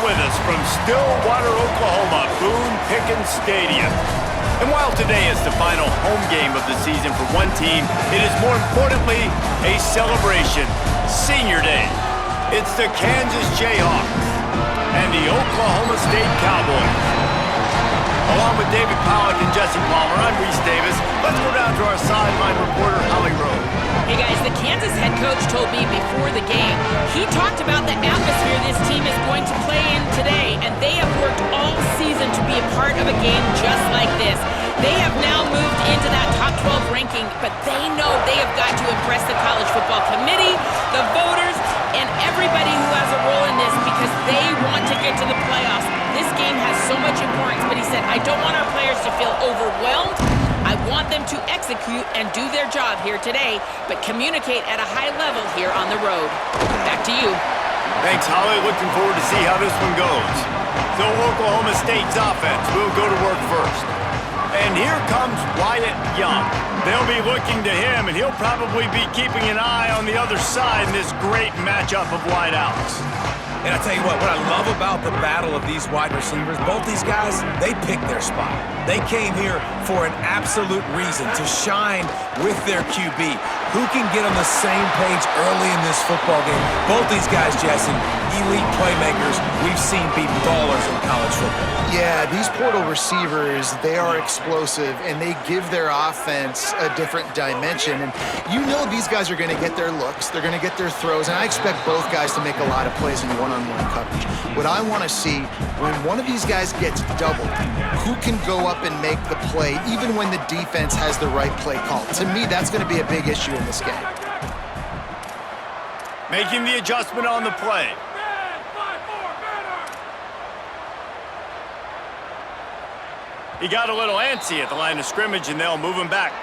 with us from Stillwater, Oklahoma, Boone Pickens Stadium. And while today is the final home game of the season for one team, it is more importantly a celebration, Senior Day. It's the Kansas Jayhawks and the Oklahoma State Cowboys. Along with David Pollack and Jesse Palmer, I'm Reese Davis. Let's go down to our sideline reporter, Holly Rowe. Hey guys, the Kansas head coach told me before the game, he talked about the atmosphere this team is going to play in today, and they have worked all season to be a part of a game just like this. They have now moved into that top 12 ranking, but they know they have got to impress the College Football Committee, the voters, and everybody who has a role in this because they want to get to the playoffs. This game has so much importance, but he said, I don't want our players to feel overwhelmed. I want them to execute and do their job here today, but communicate at a high level here on the road. Back to you. Thanks, Holly. Looking forward to see how this one goes. So Oklahoma State's offense will go to work first. And here comes Wyatt Young. They'll be looking to him, and he'll probably be keeping an eye on the other side in this great matchup of wideouts. And I tell you what I love about the battle of these wide receivers, both these guys, they picked their spot. They came here for an absolute reason, to shine with their QB. Who can get on the same page early in this football game? Both these guys, Jesse, elite playmakers we've seen be ballers in college football. Yeah, these portal receivers, they are explosive, and they give their offense a different dimension. And you know these guys are going to get their looks, they're going to get their throws, and I expect both guys to make a lot of plays in one-on-one coverage. What I want to see, when one of these guys gets doubled, who can go up and make the play, even when the defense has the right play call? To me, that's going to be a big issue in this game. Making the adjustment on the play. He got a little antsy at the line of scrimmage, and they'll move him back.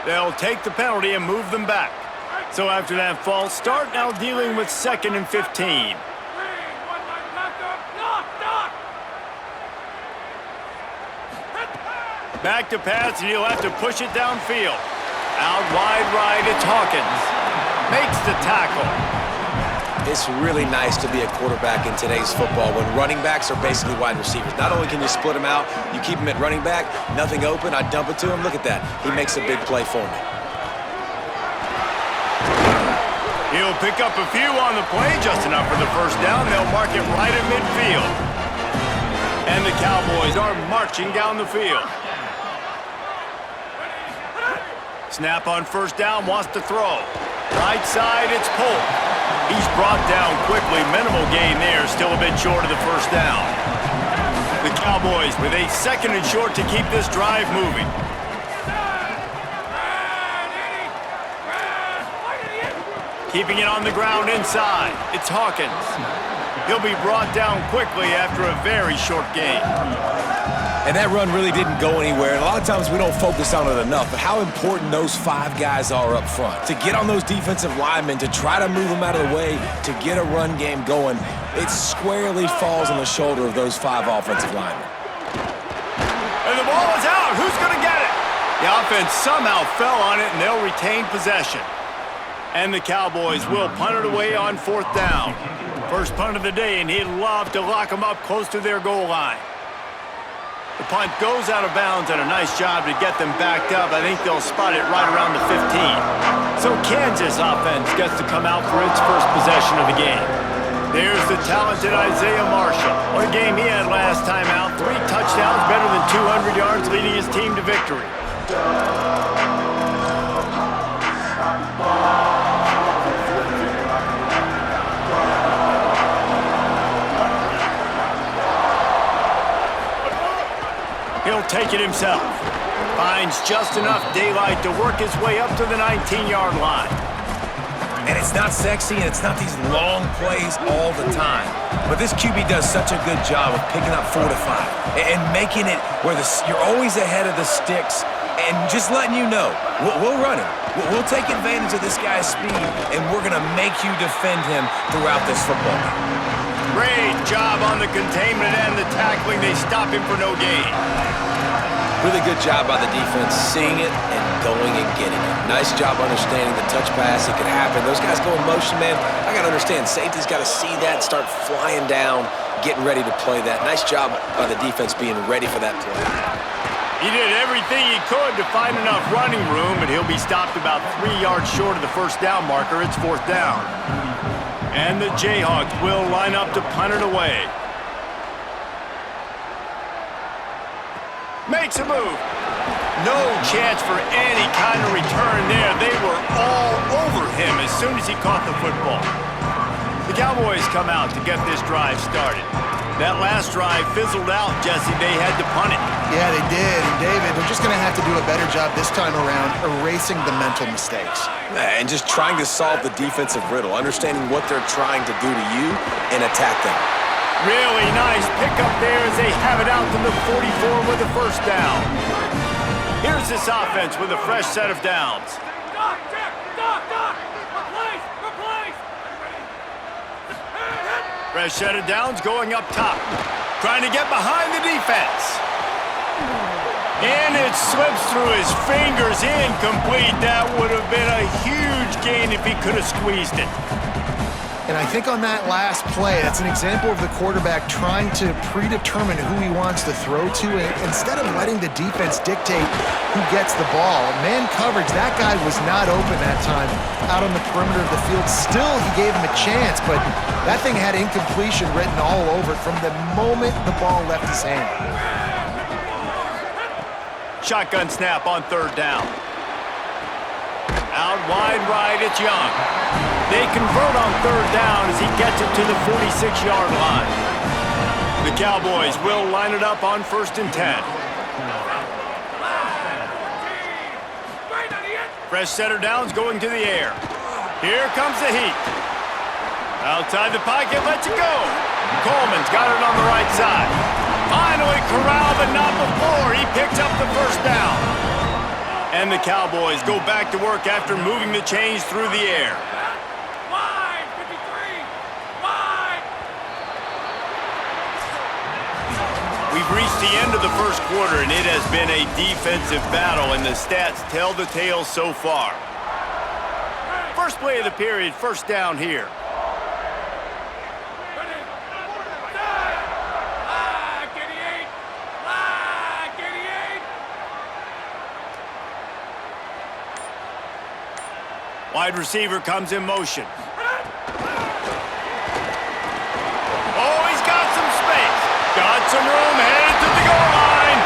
They'll take the penalty and move them back. So after that false start, now dealing with 2nd and 15. Back to pass, and he'll have to push it downfield. Out wide right, it's Hawkins. Makes the tackle. It's really nice to be a quarterback in today's football when running backs are basically wide receivers. Not only can you split them out, you keep them at running back, nothing open, I dump it to him. Look at that. He makes a big play for me. He'll pick up a few on the play, just enough for the first down. They'll mark it right at midfield. And the Cowboys are marching down the field. Snap on first down, wants to throw. Right side, it's Polk. He's brought down quickly. Minimal gain there, still a bit short of the first down. The Cowboys with a 2nd and short to keep this drive moving. Keeping it on the ground inside. It's Hawkins. He'll be brought down quickly after a very short gain. And that run really didn't go anywhere. And a lot of times we don't focus on it enough, but how important those 5 guys are up front. To get on those defensive linemen, to try to move them out of the way, to get a run game going, it squarely falls on the shoulder of those 5 offensive linemen. And the ball is out. Who's going to get it? The offense somehow fell on it, and they'll retain possession. And the Cowboys will punt it away on 4th down. First punt of the day, and he'd love to lock them up close to their goal line. The punt goes out of bounds, and a nice job to get them backed up. I think they'll spot it right around the 15. So Kansas offense gets to come out for its first possession of the game. There's the talented Isaiah Marshall. What a game he had last time out. 3 touchdowns, better than 200 yards, leading his team to victory. He'll take it himself. Finds just enough daylight to work his way up to the 19-yard line. And it's not sexy, and it's not these long plays all the time. But this QB does such a good job of picking up 4 to 5 and making it where you're always ahead of the sticks and just letting you know, we'll run him. We'll take advantage of this guy's speed, and we're going to make you defend him throughout this football game. Great job on the containment and the tackling. They stop him for no gain. Really good job by the defense, seeing it and going and getting it. Nice job understanding the touch pass. It could happen. Those guys go in motion, man. I got to understand, safety's got to see that, start flying down, getting ready to play that. Nice job by the defense being ready for that play. He did everything he could to find enough running room, and he'll be stopped about 3 yards short of the first down marker. It's 4th down. And the Jayhawks will line up to punt it away. Makes a move. No chance for any kind of return there. They were all over him as soon as he caught the football. The Cowboys come out to get this drive started. That last drive fizzled out, Jesse. They had to punt it. Yeah, they did. And David, they're just going to have to do a better job this time around erasing the mental mistakes. And just trying to solve the defensive riddle, understanding what they're trying to do to you and attack them. Really nice pickup there as they have it out to the 44 with the first down. Here's this offense with a fresh set of downs. Fresh set of downs going up top. Trying to get behind the defense. And it slips through his fingers, incomplete. That would have been a huge gain if he could have squeezed it. And I think on that last play, that's an example of the quarterback trying to predetermine who he wants to throw to, and instead of letting the defense dictate who gets the ball. Man coverage, that guy was not open that time out on the perimeter of the field. Still, he gave him a chance, but that thing had incompletion written all over it from the moment the ball left his hand. Shotgun snap on 3rd down. Out wide right, it's Young. They convert on 3rd down as he gets it to the 46-yard line. The Cowboys will line it up on 1st and 10. Fresh setter downs going to the air. Here comes the heat. Outside the pocket, lets it go. Coleman's got it on the right side. Finally corralled, but not before. He picks up the first down. And the Cowboys go back to work after moving the chains through the air. We've reached the end of the first quarter, and it has been a defensive battle, and the stats tell the tale so far. First play of the period, first down here. Wide receiver comes in motion. Oh, he's got some space. Got some room, headed to the goal line.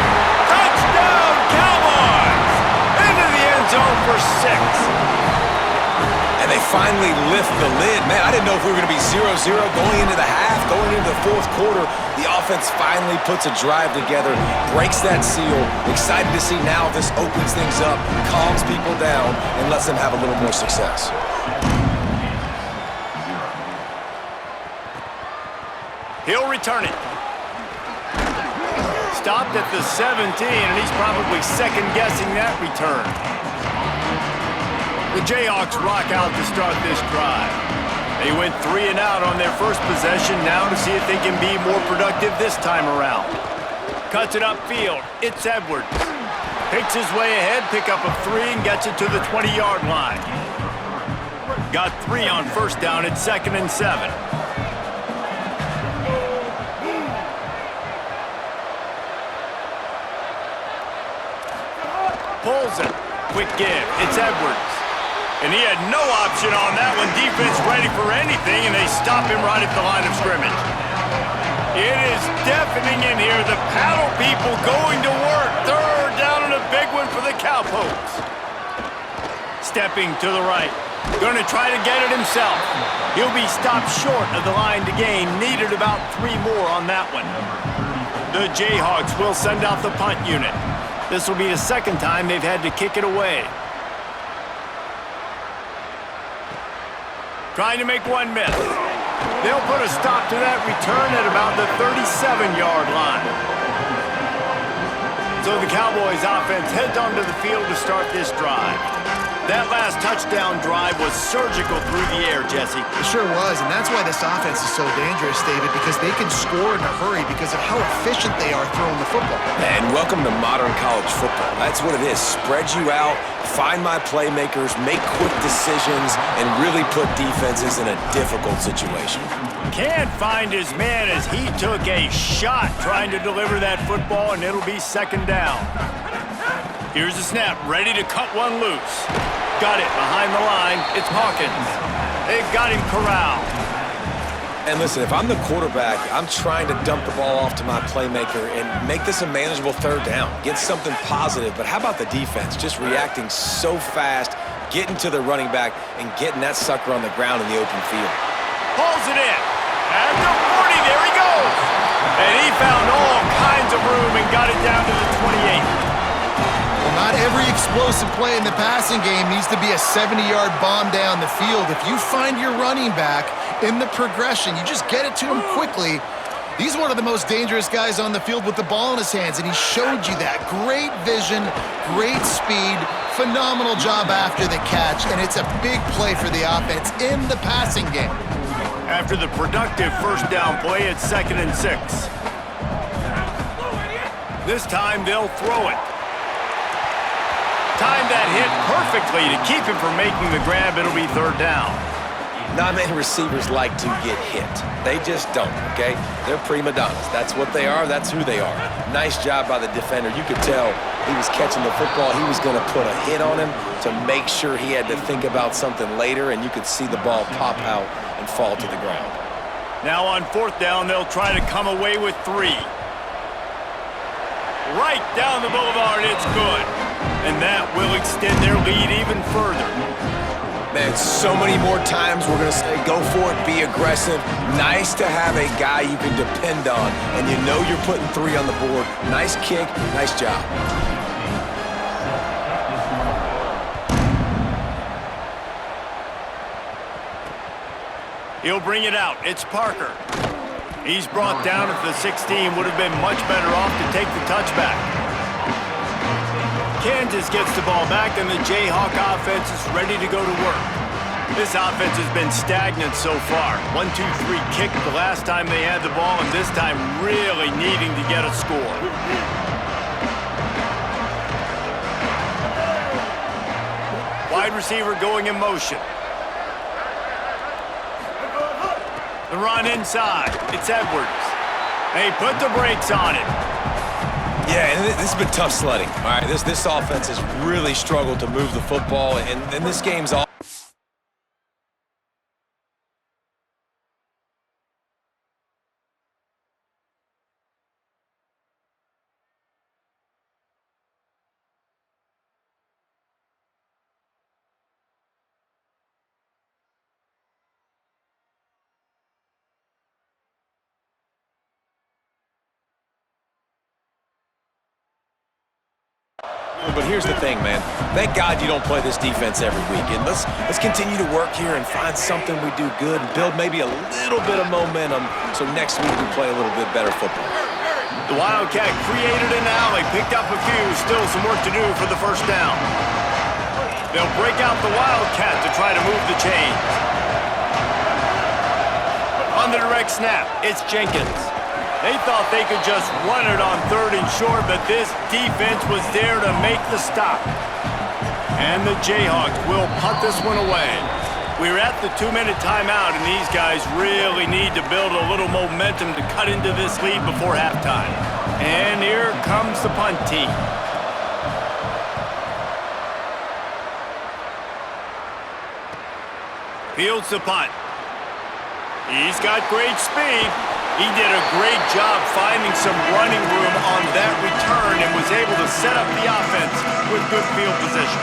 Touchdown, Cowboys! Into the end zone for 6. And they finally lift the lid. Man, I didn't know if we were going to be 0-0 going into the half, going into the 4th quarter. The offense finally puts a drive together, breaks that seal. Excited to see now this opens things up, calms people down, and lets them have a little more success. He'll return it. Stopped at the 17, and he's probably second-guessing that return. The Jayhawks rock out to start this drive. They went 3 and out on their first possession, now to see if they can be more productive this time around. Cuts it upfield. It's Edwards. Picks his way ahead, pick up a 3, and gets it to the 20-yard line. Got 3 on first down at 2nd and 7. Pulls it. Quick give. It's Edwards. And he had no option on that one. Defense ready for anything, and they stop him right at the line of scrimmage. It is deafening in here. The paddle people going to work. 3rd down and a big one for the Cowpokes. Stepping to the right. Going to try to get it himself. He'll be stopped short of the line to gain. Needed about 3 more on that one. The Jayhawks will send out the punt unit. This will be the 2nd time they've had to kick it away. Trying to make one miss. They'll put a stop to that return at about the 37-yard line. So the Cowboys offense heads onto the field to start this drive. That last touchdown drive was surgical through the air, Jesse. It sure was, and that's why this offense is so dangerous, David, because they can score in a hurry because of how efficient they are throwing the football. And welcome to modern college football. That's what it is. Spread you out, find my playmakers, make quick decisions, and really put defenses in a difficult situation. Can't find his man as he took a shot trying to deliver that football, and it'll be second down. Here's the snap, ready to cut one loose. Got it behind the line. It's Hawkins. They've got him corralled. And listen, if I'm the quarterback, I'm trying to dump the ball off to my playmaker and make this a manageable third down. Get something positive. But how about the defense? Just reacting so fast, getting to the running back, and getting that sucker on the ground in the open field. Pulls it in. At the 40, there he goes. And he found all kinds of room and got it down to the 28. Well, not every explosive play in the passing game needs to be a 70-yard bomb down the field. If you find your running back in the progression, you just get it to him quickly. He's one of the most dangerous guys on the field with the ball in his hands, and he showed you that. Great vision, great speed, phenomenal job after the catch, and it's a big play for the offense in the passing game. After the productive first down play, it's 2nd and 6. This time they'll throw it. Timed that hit perfectly to keep him from making the grab. It'll be third down. Not many receivers like to get hit. They just don't, okay? They're prima donnas. That's what they are. That's who they are. Nice job by the defender. You could tell he was catching the football. He was going to put a hit on him to make sure he had to think about something later, and you could see the ball pop out and fall to the ground. Now on fourth down, they'll try to come away with 3. Right down the boulevard, it's good. And that will extend their lead even further. Man, so many more times we're going to say, go for it, be aggressive. Nice to have a guy you can depend on, and you know you're putting 3 on the board. Nice kick, nice job. He'll bring it out. It's Parker. He's brought down at the 16. Would have been much better off to take the touchback. Kansas gets the ball back, and the Jayhawk offense is ready to go to work. This offense has been stagnant so far. 1-2-3 kick the last time they had the ball, and this time really needing to get a score. Wide receiver going in motion. The run inside. It's Edwards. They put the brakes on it. Yeah, and this has been tough sledding. All right, this offense has really struggled to move the football, and this game's all. But here's the thing, man. Thank God you don't play this defense every week. And let's continue to work here and find something we do good and build maybe a little bit of momentum so next week we play a little bit better football. The Wildcat created an alley, picked up a few, still some work to do for the first down. They'll break out the Wildcat to try to move the chains. On the direct snap, it's Jenkins. They thought they could just run it on 3rd and short, but this defense was there to make the stop. And the Jayhawks will punt this one away. We're at the 2-minute timeout, and these guys really need to build a little momentum to cut into this lead before halftime. And here comes the punt team. Fields the punt. He's got great speed. He did a great job finding some running room on that return and was able to set up the offense with good field position.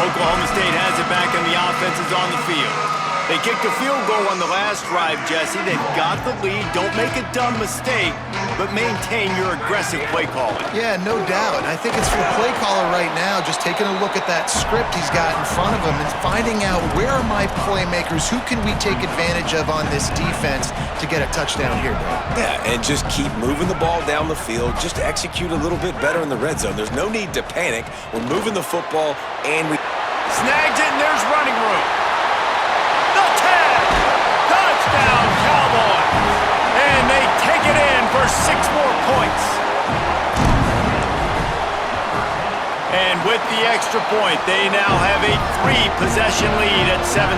Oklahoma State has it back and the offense is on the field. They kicked a field goal on the last drive, Jesse. They've got the lead. Don't make a dumb mistake, but maintain your aggressive play calling. Yeah, no doubt. I think it's for the play caller right now, just taking a look at that script he's got in front of him and finding out where are my playmakers, who can we take advantage of on this defense to get a touchdown here, Dave. Yeah, and just keep moving the ball down the field. Just execute a little bit better in the red zone. There's no need to panic. We're moving the football, and we... Snags it, and there's running room. The tag! Touchdown, Cowboy! And they take it in for 6 more points. And with the extra point, they now have a 3-possession lead at 17.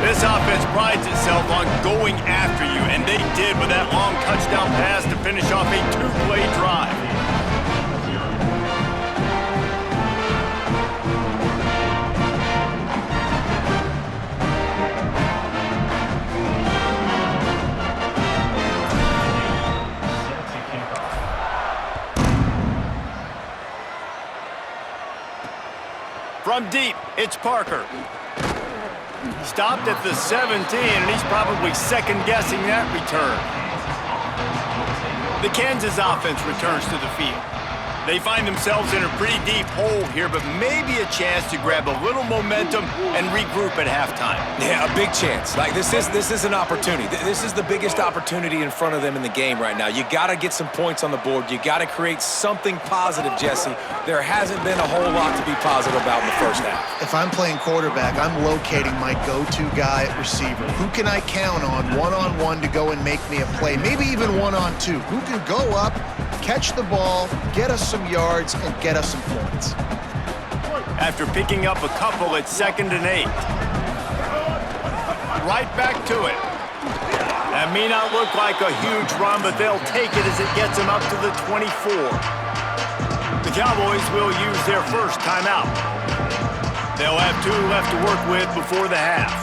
This offense prides itself on going after you, and they did with that long touchdown pass to finish off a 2-play drive. From deep, it's Parker. Stopped at the 17, and he's probably second-guessing that return. The Kansas offense returns to the field. They find themselves in a pretty deep hole here, but maybe a chance to grab a little momentum and regroup at halftime. Yeah, a big chance. Like, this is an opportunity. This is the biggest opportunity in front of them in the game right now. You got to get some points on the board. You got to create something positive, Jesse. There hasn't been a whole lot to be positive about in the first half. If I'm playing quarterback, I'm locating my go-to guy at receiver. Who can I count on one-on-one to go and make me a play? Maybe even one-on-two. Who can go up, catch the ball, get us some yards, and get us some points? After picking up a couple at 2nd and 8. Right back to it. That may not look like a huge run, but they'll take it as it gets them up to the 24. The Cowboys will use their first timeout. They'll have 2 left to work with before the half.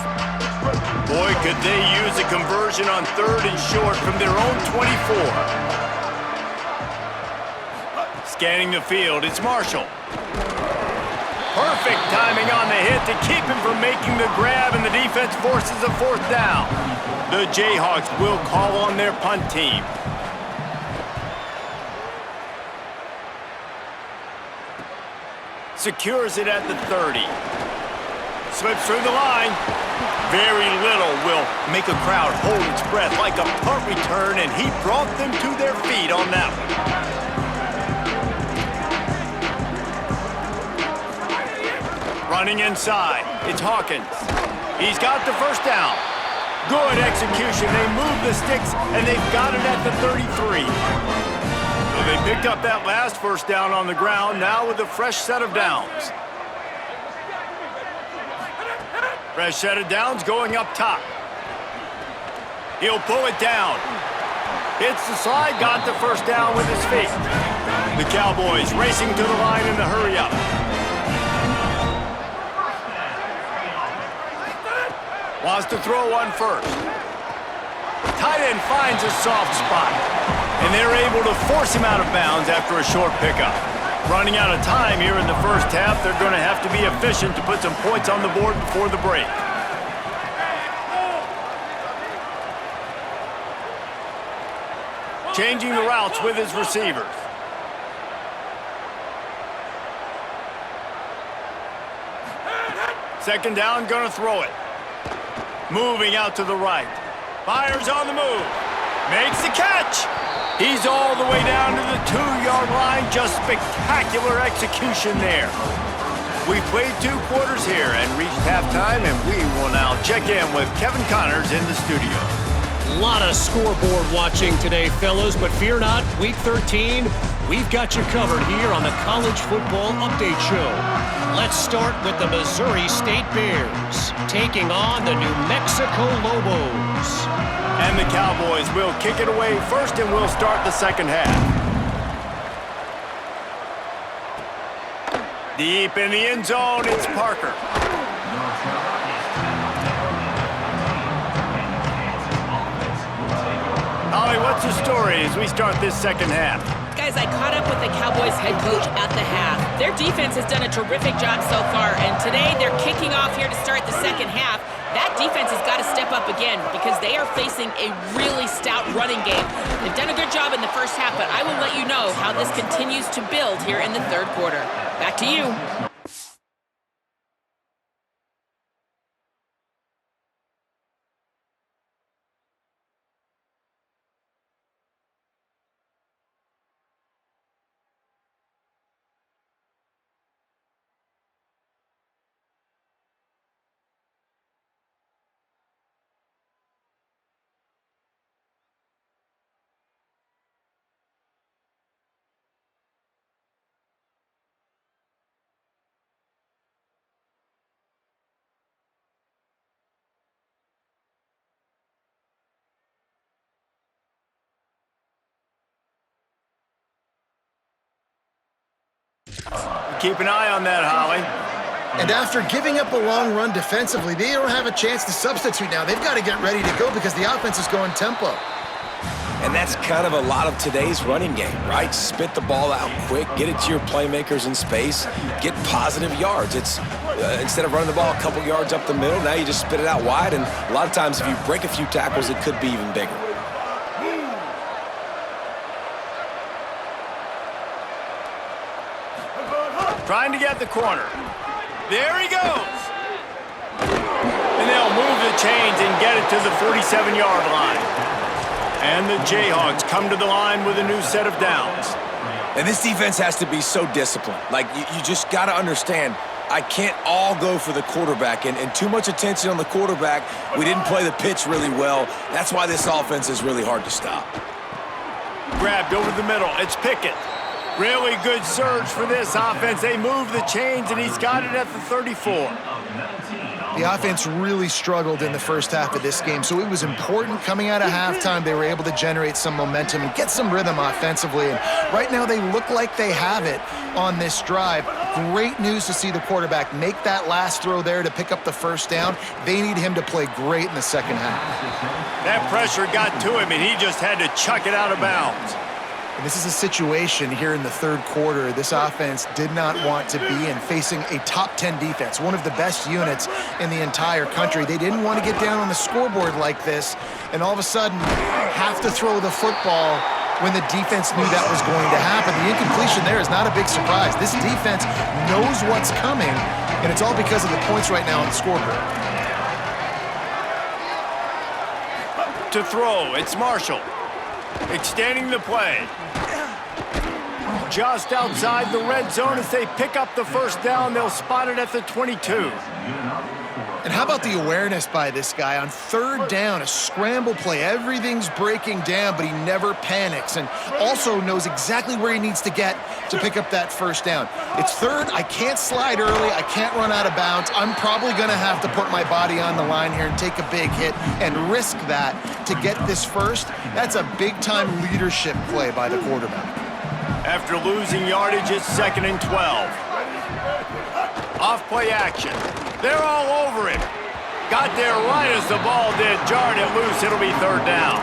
Boy, could they use a conversion on 3rd and short from their own 24. Scanning the field, it's Marshall. Perfect timing on the hit to keep him from making the grab, and the defense forces a 4th down. The Jayhawks will call on their punt team. Secures it at the 30. Slips through the line. Very little will make a crowd hold its breath like a punt return, and he brought them to their feet on that one. Running inside, it's Hawkins. He's got the first down. Good execution. They move the sticks, and they've got it at the 33. So they picked up that last first down on the ground, now with a fresh set of downs. Fresh set of downs going up top. He'll pull it down. Hits the slide, got the first down with his feet. The Cowboys racing to the line in the hurry-up. Wants to throw one first. Tight end finds a soft spot, and they're able to force him out of bounds after a short pickup. Running out of time here in the first half, they're going to have to be efficient to put some points on the board before the break. Changing the routes with his receivers. Second down, going to throw it. Moving out to the right. Fires on the move. Makes the catch. He's all the way down to the 2-yard line. Just spectacular execution there. We've played 2 quarters here and reached halftime, and we will now check in with Kevin Connors in the studio. A lot of scoreboard watching today, fellas, but fear not, Week 13, we've got you covered here on the College Football Update Show. Let's start with the Missouri State Bears, taking on the New Mexico Lobos. And the Cowboys will kick it away first, and we'll start the second half. Deep in the end zone, it's Parker. Holly, what's the story as we start this second half? Guys, I caught up with the Cowboys head coach at the half. Their defense has done a terrific job so far, and today they're kicking off here to start the second half. That defense has got to step up again because they are facing a really stout running game. They've done a good job in the first half, but I will let you know how this continues to build here in the third quarter. Back to you. Keep an eye on that, Holly. And after giving up a long run defensively, they don't have a chance to substitute now. They've got to get ready to go because the offense is going tempo. And that's kind of a lot of today's running game, right? Spit the ball out quick, get it to your playmakers in space, get positive yards. It's instead of running the ball a couple yards up the middle, now you just spit it out wide, and a lot of times if you break a few tackles, it could be even bigger. Trying to get the corner. There he goes. And they'll move the chains and get it to the 47-yard line. And the Jayhawks come to the line with a new set of downs. And this defense has to be so disciplined. Like, you just got to understand, I can't all go for the quarterback. And too much attention on the quarterback. We didn't play the pitch really well. That's why this offense is really hard to stop. Grabbed over the middle. It's Pickett. Really good surge for this offense. They move the chains, and he's got it at the 34. The offense really struggled in the first half of this game, so it was important coming out of halftime. They were able to generate some momentum and get some rhythm offensively. And right now they look like they have it on this drive. Great news to see the quarterback make that last throw there to pick up the first down. They need him to play great in the second half. That pressure got to him, and he just had to chuck it out of bounds. And this is a situation here in the third quarter this offense did not want to be in, facing a top 10 defense, one of the best units in the entire country. They didn't want to get down on the scoreboard like this and all of a sudden have to throw the football when the defense knew that was going to happen. The incompletion there is not a big surprise. This defense knows what's coming, and it's all because of the points right now on the scoreboard. To throw, it's Marshall. Extending the play. Just outside the red zone as they pick up the first down. They'll spot it at the 22. And how about the awareness by this guy on third down, a scramble play. Everything's breaking down, but he never panics and also knows exactly where he needs to get to pick up that first down. It's third. I can't slide early. I can't run out of bounds. I'm probably going to have to put my body on the line here and take a big hit and risk that to get this first. That's a big-time leadership play by the quarterback. After losing yardage, it's 2nd and 12. Off play action. They're all over him. Got there right as the ball did. Jarred it loose. It'll be third down.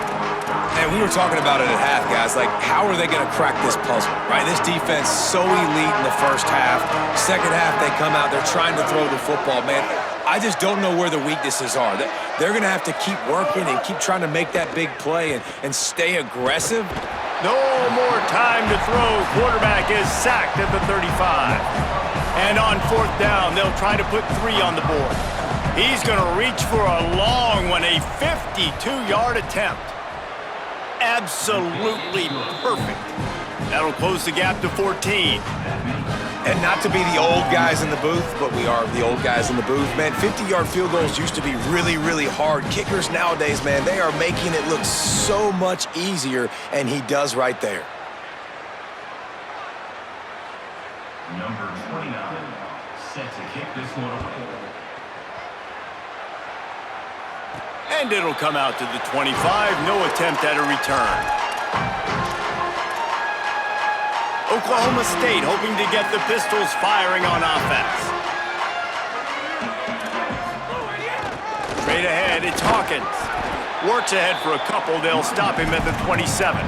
And we were talking about it at half, guys. Like, how are they going to crack this puzzle, right? This defense so elite in the first half. Second half, they come out. They're trying to throw the football, man. I just don't know where the weaknesses are. They're going to have to keep working and keep trying to make that big play and stay aggressive. No more time to throw. Quarterback is sacked at the 35. And on fourth down, they'll try to put 3 on the board. He's going to reach for a long one, a 52-yard attempt. Absolutely perfect. That'll close the gap to 14. And not to be the old guys in the booth, but we are the old guys in the booth, man. 50-yard field goals used to be really, really hard. Kickers nowadays, man, they are making it look so much easier, and he does right there. Number 29, set to kick this one away. And it'll come out to the 25. No attempt at a return. Oklahoma State hoping to get the Pistols firing on offense. Straight ahead, it's Hawkins. Works ahead for a couple. They'll stop him at the 27.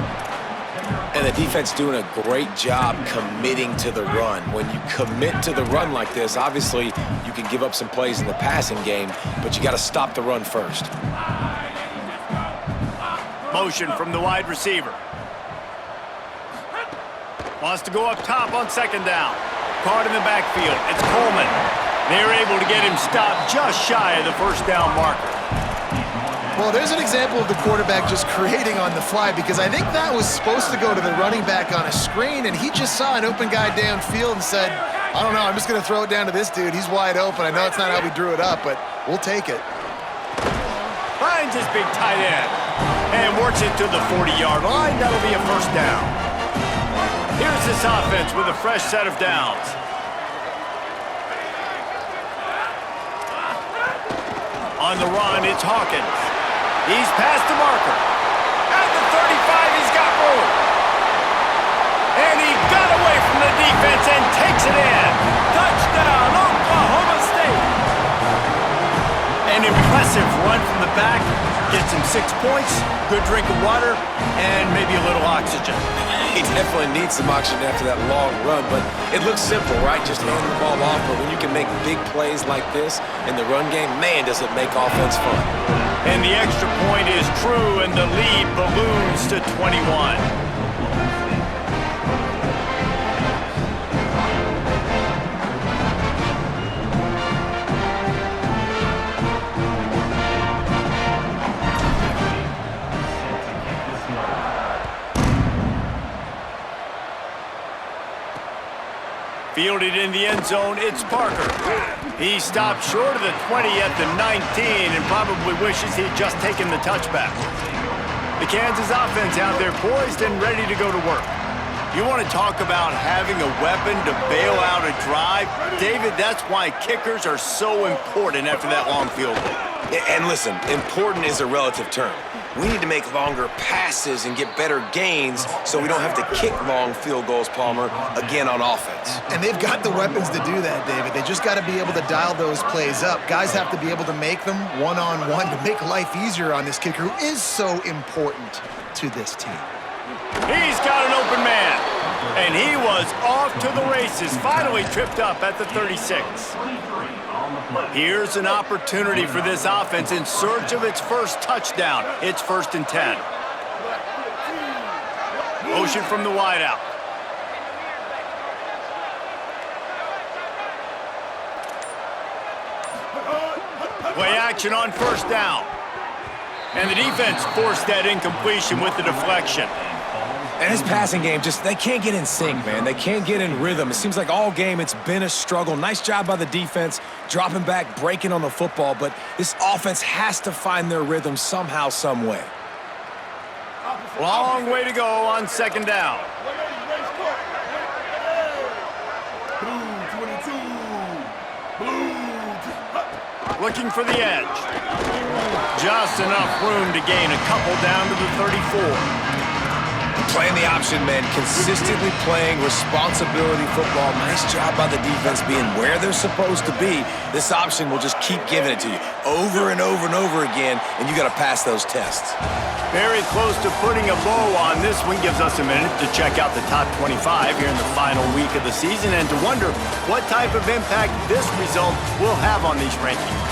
And the defense doing a great job committing to the run. When you commit to the run like this, obviously you can give up some plays in the passing game, but you got to stop the run first. Motion from the wide receiver. Wants to go up top on second down. Caught in the backfield. It's Coleman. They're able to get him stopped just shy of the first down marker. Well, there's an example of the quarterback just creating on the fly because I think that was supposed to go to the running back on a screen, and he just saw an open guy downfield and said, I don't know, I'm just going to throw it down to this dude. He's wide open. I know it's not how we drew it up, but we'll take it. Finds his big tight end and works it to the 40-yard line. That'll be a first down. Here's this offense with a fresh set of downs. On the run, it's Hawkins. He's past the marker. At the 35, he's got room. And he got away from the defense and takes it in. Touchdown, Oklahoma State. An impressive run from the back. Gets him 6 points, good drink of water, and maybe a little oxygen. He definitely needs some oxygen after that long run, but it looks simple, right? Just hand the ball off, but when you can make big plays like this in the run game, man, does it make offense fun. And the extra point is true, and the lead balloons to 21. Fielded in the end zone, it's Parker. He stopped short of the 20 at the 19 and probably wishes he'd just taken the touchback. The Kansas offense out there poised and ready to go to work. You want to talk about having a weapon to bail out a drive? David, that's why kickers are so important after that long field goal. And listen, important is a relative term. We need to make longer passes and get better gains so we don't have to kick long field goals, Palmer, again on offense. And they've got the weapons to do that, David. They just got to be able to dial those plays up. Guys have to be able to make them one-on-one to make life easier on this kicker who is so important to this team. He's got an open man, and he was off to the races, finally tripped up at the 36. Here's an opportunity for this offense in search of its first touchdown. It's 1st and 10. Motion from the wideout. Play action on 1st down. And the defense forced that incompletion with the deflection. And his passing game, they can't get in sync, man. They can't get in rhythm. It seems like all game it's been a struggle. Nice job by the defense, dropping back, breaking on the football, but this offense has to find their rhythm somehow, some way. Long way to go on 2nd down. Looking for the edge. Just enough room to gain a couple down to the 34. Playing the option, man, consistently playing responsibility football. Nice job by the defense being where they're supposed to be. This option will just keep giving it to you over and over and over again, and you got to pass those tests. Very close to putting a bow on this one. Gives us a minute to check out the top 25 here in the final week of the season and to wonder what type of impact this result will have on these rankings.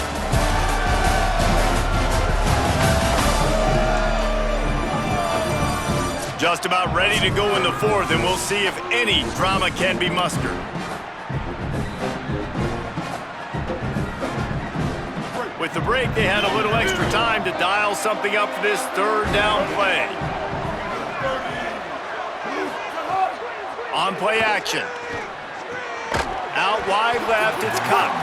Just about ready to go in the 4th, and we'll see if any drama can be mustered. With the break, they had a little extra time to dial something up for this 3rd down play. On play action. Out wide left, it's Cox.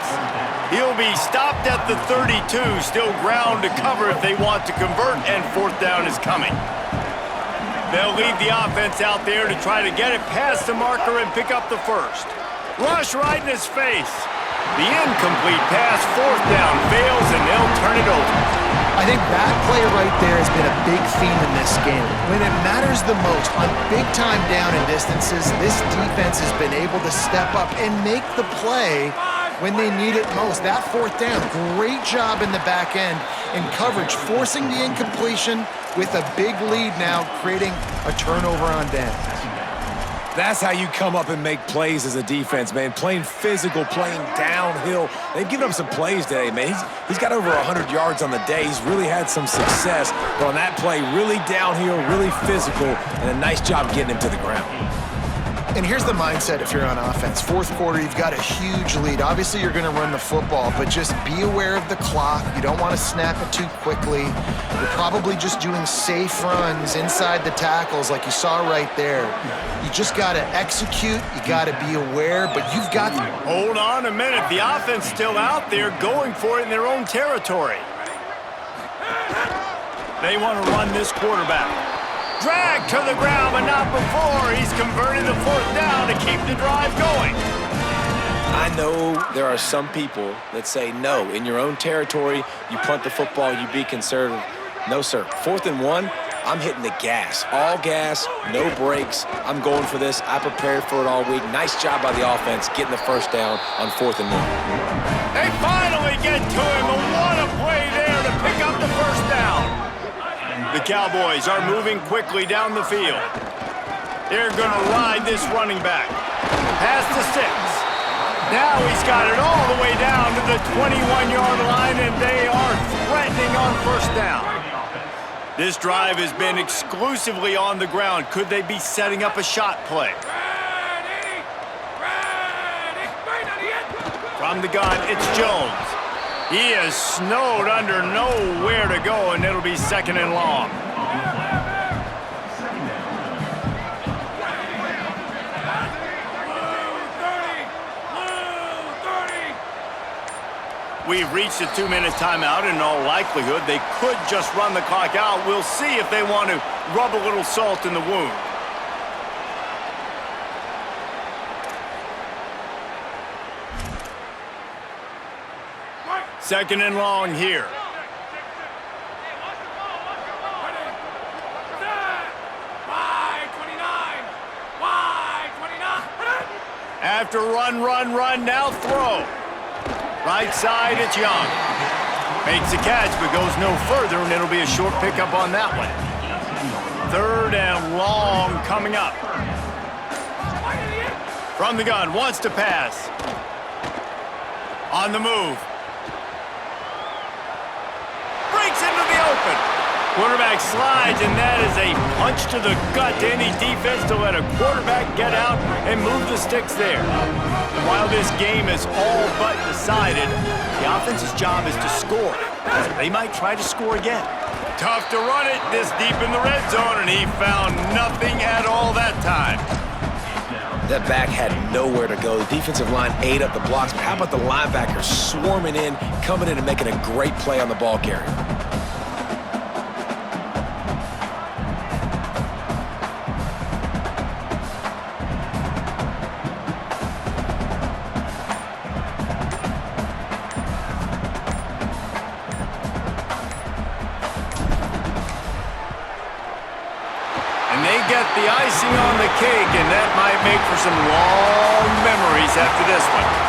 He'll be stopped at the 32, still ground to cover if they want to convert, and 4th down is coming. They'll leave the offense out there to try to get it past the marker and pick up the 1st. Rush right in his face. The incomplete pass, 4th down, fails, and they'll turn it over. I think that play right there has been a big theme in this game. When it matters the most, on big-time down and distances, this defense has been able to step up and make the play when they need it most. That 4th down, great job in the back end in coverage, forcing the incompletion with a big lead now, creating a turnover on downs. That's how you come up and make plays as a defense, man. Playing physical, playing downhill. They've given him some plays today, man. He's got over 100 yards on the day. He's really had some success. But on that play, really downhill, really physical, and a nice job getting him to the ground. And here's the mindset if you're on offense. 4th quarter, you've got a huge lead. Obviously, you're going to run the football, but just be aware of the clock. You don't want to snap it too quickly. You're probably just doing safe runs inside the tackles like you saw right there. You just got to execute. You got to be aware, but you've got to... Hold on a minute. The offense still out there going for it in their own territory. They want to run this quarterback. Drag to the ground, but not before. He's converted the 4th down to keep the drive going. I know there are some people that say, no, in your own territory, you punt the football, you be conservative. No, sir. 4th and 1, I'm hitting the gas. All gas, no brakes. I'm going for this. I prepared for it all week. Nice job by the offense getting the first down on 4th and 1. They finally get to him, and what a play there to pick up the first down. The Cowboys are moving quickly down the field. They're going to ride this running back. Pass to 6. Now he's got it all the way down to the 21-yard line, and they are threatening on first down. This drive has been exclusively on the ground. Could they be setting up a shot play? From the gun, it's Jones. He is snowed under, nowhere to go, and it'll be 2nd and long. We've reached a 2-minute timeout. In all likelihood, they could just run the clock out. We'll see if they want to rub a little salt in the wound. Second and long here. After run, now throw. Right side, it's Young. Makes the catch, but goes no further, and it'll be a short pickup on that one. 3rd and long coming up. From the gun, wants to pass. On the move. Breaks into the open. Quarterback slides, and that is a punch to the gut to any defense to let a quarterback get out and move the sticks there. And while this game is all but decided, the offense's job is to score. So they might try to score again. Tough to run it this deep in the red zone, and he found nothing at all that time. That back had nowhere to go. The defensive line ate up the blocks. But how about the linebackers swarming in, coming in and making a great play on the ball carrier? Get the icing on the cake, and that might make for some long memories after this one.